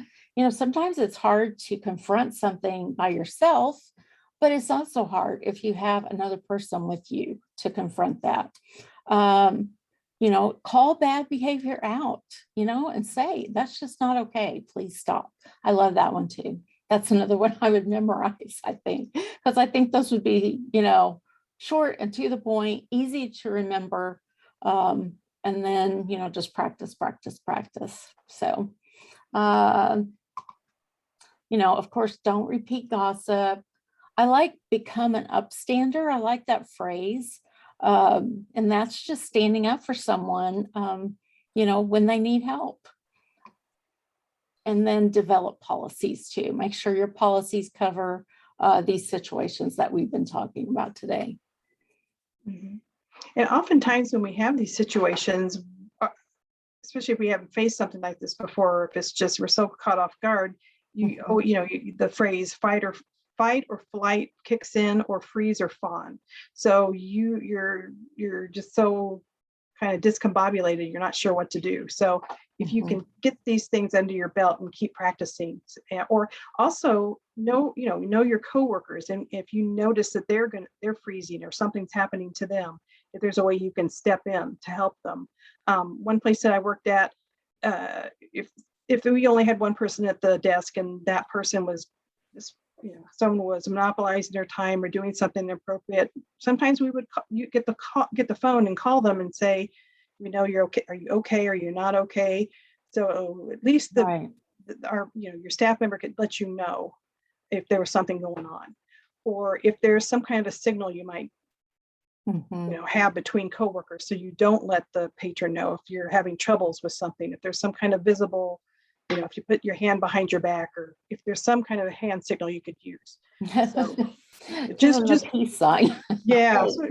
Sometimes it's hard to confront something by yourself, but it's also hard if you have another person with you to confront that. Call bad behavior out, and say, that's just not okay. Please stop. I love that one too. That's another one I would memorize, I think, because I think those would be, short and to the point, easy to remember. And then, just practice. So, of course, don't repeat gossip. I like become an upstander. I like that phrase. And that's just standing up for someone, when they need help. And then develop policies too. Make sure your policies cover these situations that we've been talking about today. Mm-hmm. And oftentimes when we have these situations, especially if we haven't faced something like this before, or if it's just we're so caught off guard, the phrase fight or flight kicks in, or freeze or fawn. So you're just so kind of discombobulated, you're not sure what to do. So if you can get these things under your belt and keep practicing, or also know your coworkers, and if you notice that they're freezing or something's happening to them, if there's a way you can step in to help them. One place that I worked at, if we only had one person at the desk and that person was just, someone was monopolizing their time or doing something inappropriate, sometimes we would get the phone and call them and say, you're okay. Are you okay? Are you not okay? So at least your staff member could let you know if there was something going on, or if there's some kind of a signal you might have between coworkers, so you don't let the patron know if you're having troubles with something, if there's some kind of visible, if you put your hand behind your back, or if there's some kind of a hand signal you could use. So just peace sign. Yeah. So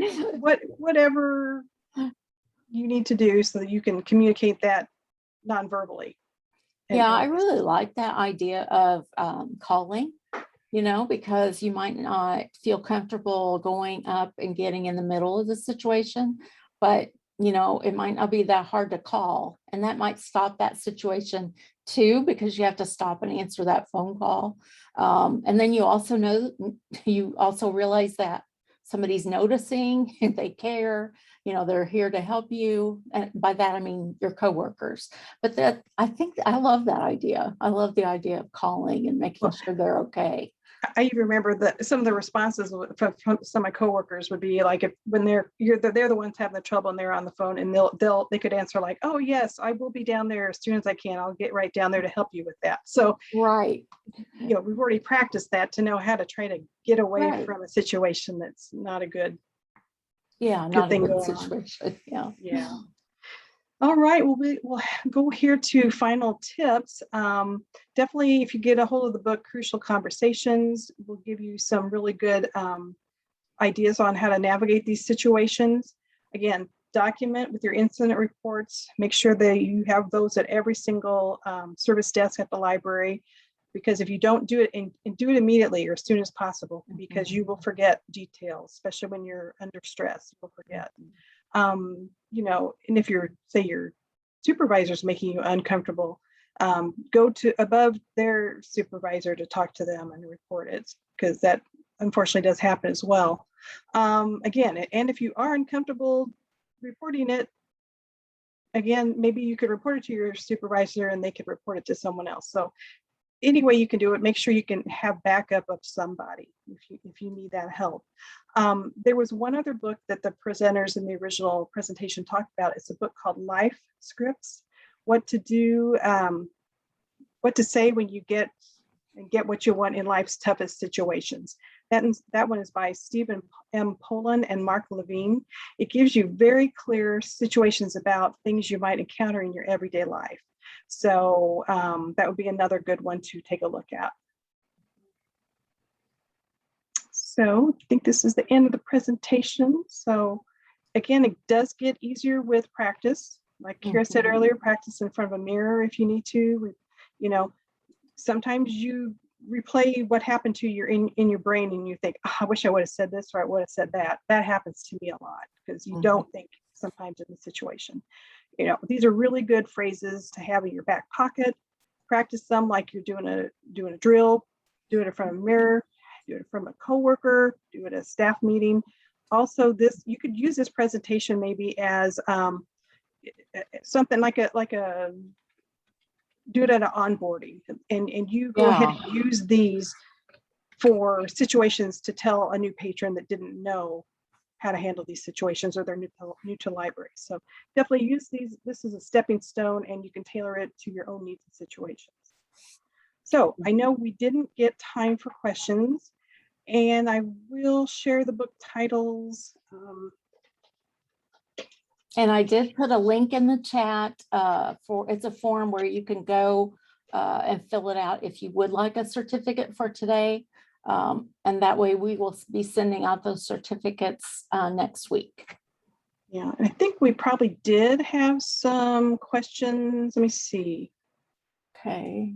whatever you need to do so that you can communicate that non-verbally. Yeah, I really like that idea of calling, because you might not feel comfortable going up and getting in the middle of the situation, but it might not be that hard to call, and that might stop that situation too, because you have to stop and answer that phone call. And then you also realize that somebody's noticing and they care, they're here to help you. And by that, I mean your coworkers. But I love that idea. I love the idea of calling and making sure they're okay. I even remember that some of the responses from some of my coworkers would be like, when they're the ones having the trouble and they're on the phone, and they could answer like, oh yes, I will be down there as soon as I can. I'll get right down there to help you with that. So right, we've already practiced that to know how to try to get away from a situation that's not a good thing going situation. On. Yeah. All right, well, we'll go here to final tips. Definitely, if you get a hold of the book, Crucial Conversations, will give you some really good ideas on how to navigate these situations. Again, document with your incident reports. Make sure that you have those at every single service desk at the library, because if you don't do it, and do it immediately or as soon as possible, because you will forget details, especially when you're under stress, you'll forget. And if your supervisor's making you uncomfortable, go to above their supervisor to talk to them and report it, because that unfortunately does happen as well. Again, and if you are uncomfortable reporting it, again, maybe you could report it to your supervisor and they could report it to someone else. So any way you can do it, make sure you can have backup of somebody if you need that help. There was one other book that the presenters in the original presentation talked about. It's a book called Life Scripts: What to Do, what to say when you get what you want in life's toughest situations. That one is by Stephen M. Poland and Mark Levine. It gives you very clear situations about things you might encounter in your everyday life. So that would be another good one to take a look at. So I think this is the end of the presentation. So again, it does get easier with practice. Like Kira said earlier, practice in front of a mirror if you need to. You know, sometimes you replay what happened to you in your brain and you think, oh, I wish I would have said this or I would have said that. That happens to me a lot because you don't think sometimes in the situation. You know, these are really good phrases to have in your back pocket. Practice them like you're doing a drill. Do it in front of a mirror. Do it from a coworker. Do it at a staff meeting. Also, you could use this presentation maybe as something like a do it at an onboarding, and you go ahead and use these for situations to tell a new patron that didn't know how to handle these situations or they're new to library. So definitely use these. This is a stepping stone and you can tailor it to your own needs and situations. So I know we didn't get time for questions and I will share the book titles. And I did put a link in the chat it's a form where you can go and fill it out if you would like a certificate for today. And that way we will be sending out those certificates next week. Yeah, I think we probably did have some questions. Let me see. Okay.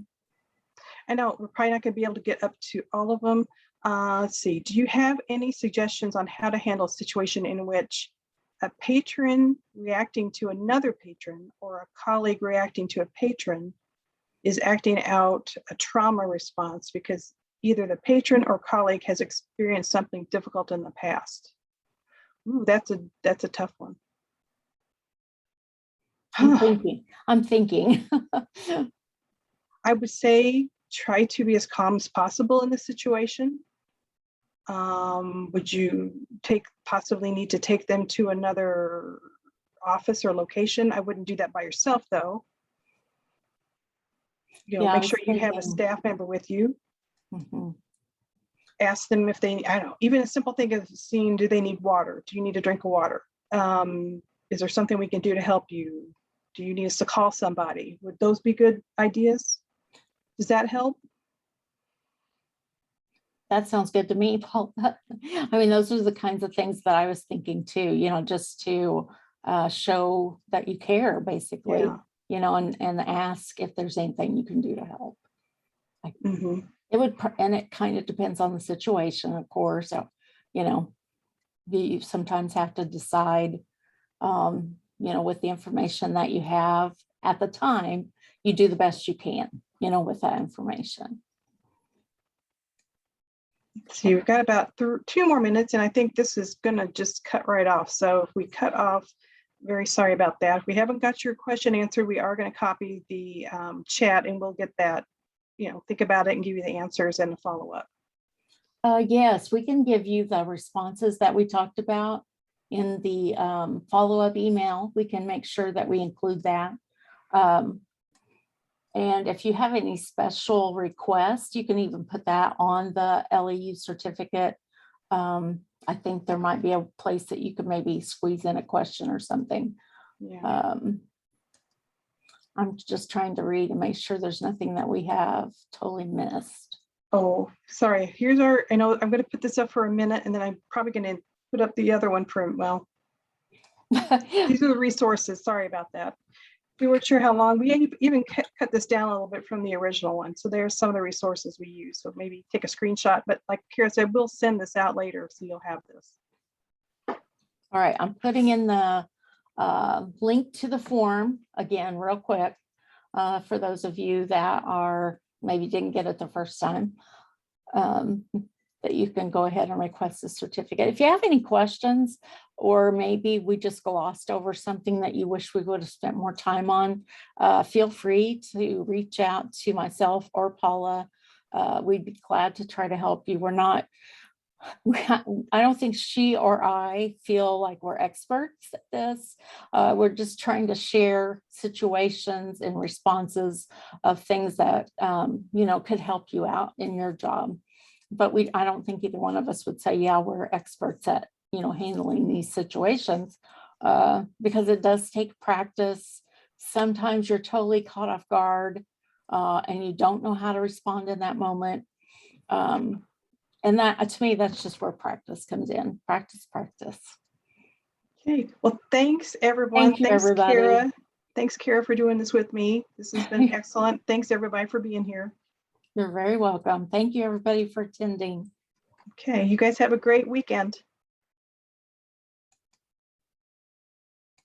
I know we're probably not going to be able to get up to all of them. Let's see. Do you have any suggestions on how to handle a situation in which a patron reacting to another patron or a colleague reacting to a patron is acting out a trauma response because either the patron or colleague has experienced something difficult in the past? Ooh, that's a tough one. I'm thinking. I would say try to be as calm as possible in the situation. Would you possibly need to take them to another office or location? I wouldn't do that by yourself though. You know, make sure you have a staff member with you. Ask them if they, I don't know, even a simple thing of seeing, do they need water? Do you need a drink of water? Is there something we can do to help you? Do you need us to call somebody? Would those be good ideas? Does that help? That sounds good to me, Paul. I mean, those are the kinds of things that I was thinking too, you know, just to show that you care, basically, you know, and ask if there's anything you can do to help. It would, and it kind of depends on the situation, of course. So, you know, you sometimes have to decide, you know, with the information that you have at the time, you do the best you can, you know, with that information. So you've got about 2 more minutes, and I think this is going to just cut right off. So if we cut off, very sorry about that. If we haven't got your question answered, we are going to copy the chat and we'll get that, you know, think about it and give you the answers and a follow-up. Yes, we can give you the responses that we talked about in the follow-up email. We can make sure that we include that. And if you have any special requests, you can even put that on the LEU certificate. I think there might be a place that you could maybe squeeze in a question or something. Yeah. I'm just trying to read and make sure there's nothing that we have totally missed. Oh, sorry. Here's our, I know I'm going to put this up for a minute and then I'm probably going to put up the other one for, well, these are the resources. Sorry about that. We weren't sure how long. We even cut this down a little bit from the original one. So there's some of the resources we use. So maybe take a screenshot, but like Kira said, we'll send this out later so you'll have this. All right, I'm putting in the link to the form again, real quick, for those of you that are maybe didn't get it the first time, that you can go ahead and request a certificate. If you have any questions, or maybe we just glossed over something that you wish we would have spent more time on, feel free to reach out to myself or Paula. We'd be glad to try to help you. I don't think she or I feel like we're experts at this. We're just trying to share situations and responses of things that, you know, could help you out in your job. but I don't think either one of us would say, yeah, we're experts at, handling these situations, because it does take practice. Sometimes you're totally caught off guard, and you don't know how to respond in that moment. And that, to me, that's just where practice comes in. Practice. Okay, well, thanks everyone. Thank you, Thanks, everybody. Kara. Thanks, Kara, for doing this with me. This has been excellent. Thanks everybody for being here. You're very welcome. Thank you, everybody, for attending. Okay, you guys have a great weekend.